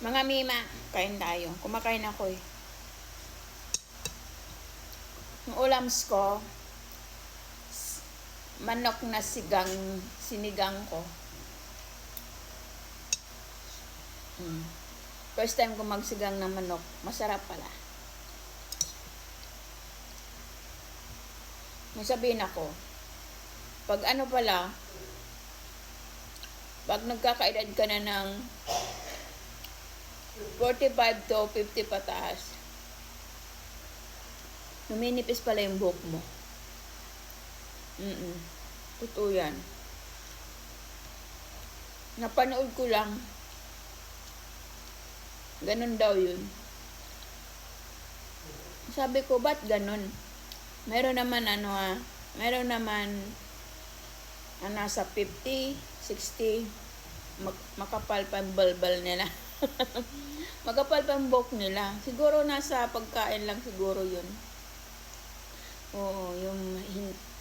Mga mima, kain tayo. Kumakain ako eh. Ang ulams ko, manok na sinigang ko. First time ko magsigang ng manok. Masarap pala. May sabihin ako, pag nagkakaedad ka na ng 45 to 50 pataas, numinipis pala yung buhok mo. Totoo yan. Napanood ko lang. Ganun daw yun. Sabi ko, ba't ganun? Meron naman nasa 50, 60, makapal pa ang balbal nila. Makapal pa ang buhok nila. Siguro nasa pagkain lang siguro yun. Oo, yung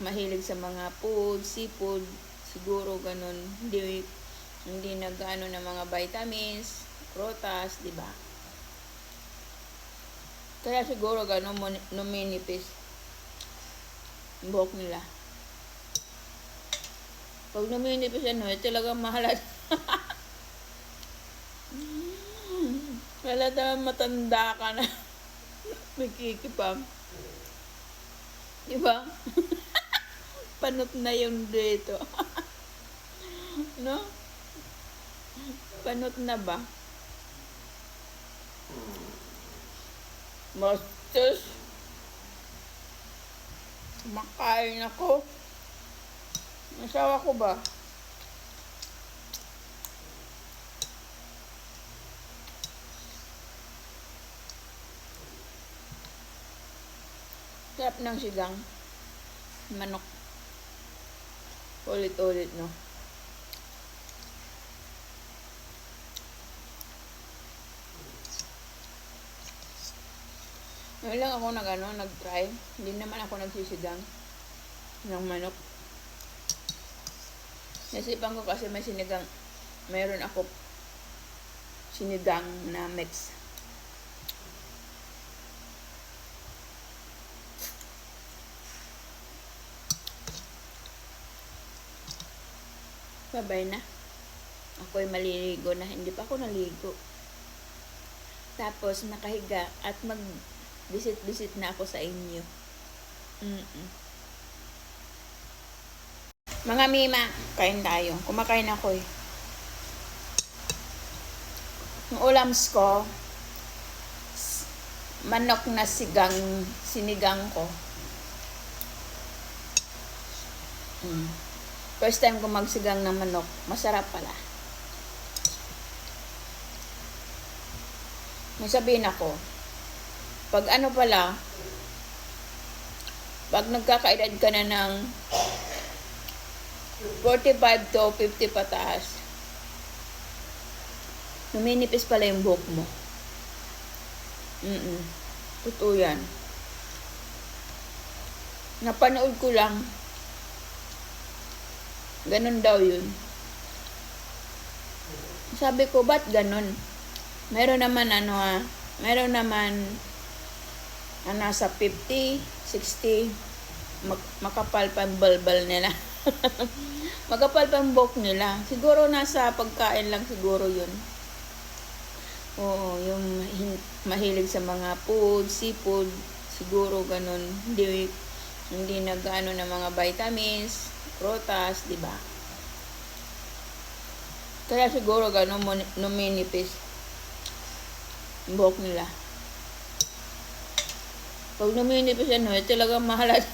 mahilig sa mga food, seafood, siguro ganun. Hindi nag-ano ng mga vitamins, prutas, di ba? Kaya siguro ganun numinipis ang buhok nila. Pag numinipis talagang mahalat. Halata matanda ka na. May kikipam. Diba? Panot na yung dito. No? Panot na ba? Bastos. Makain ako. Nasawa ko ba? Sarap ng sigang. Manok. Ulit-ulit, no? Ngayon lang ako nag-try. Hindi naman ako nagsisigang ng manok. Nasipan ko kasi mayroon ako sinigang na mix. Babay na. Ako'y maliligo na. Hindi pa ako naligo. Tapos nakahiga at mag-visit na ako sa inyo. Mga mima, kain tayo. Kumakain ako eh. Ang ulams ko, manok na sinigang ko. First time ko magsigang ng manok. Masarap pala. May sabihin ako, pag nagkakaedad ka na ng 45 to 50 pataas, numinipis pala yung buhok mo. Totoo yan. Napanood ko lang. Ganun daw yun. Sabi ko, ba't ganun? Meron naman nasa 50, 60, makapal pa ang balbal nila. Makapal pa ang buhok nila. Siguro nasa pagkain lang siguro yun. Oo, yung mahilig sa mga food, seafood, siguro ganun. Hindi nag-ano ng mga vitamins, prutas, di ba? Kaya siguro ganun numinipis ang buhok nila. Pag numinipis talagang mahalat.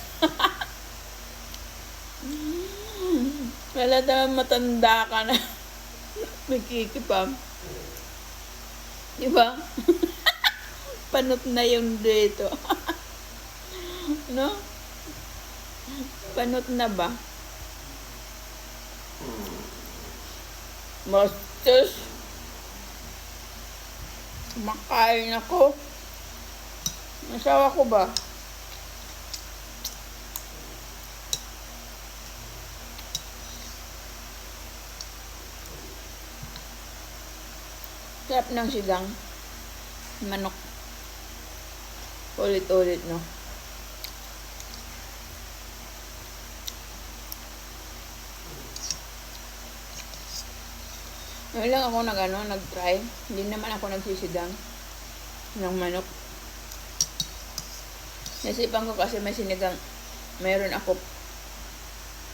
Halata matanda ka na. May kikipam. Diba? Panot na yung dito. No? Panot na ba? Bastos. Makain ako. Nasawa ko ba? Sarap ng sigang. Manok. Ulit-ulit, no? Ngayon lang ako nag-try. Hindi naman ako nagsisigang ng manok. Nasipan ko kasi may sinigang. Mayroon ako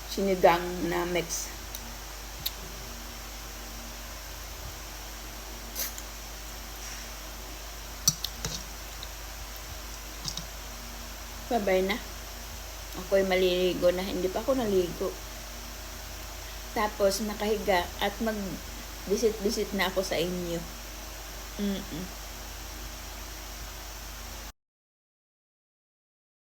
sinigang na mix. Babay na. Ako'y maliligo na. Hindi pa ako naligo. Tapos nakahiga at mag-visit-visit na ako sa inyo.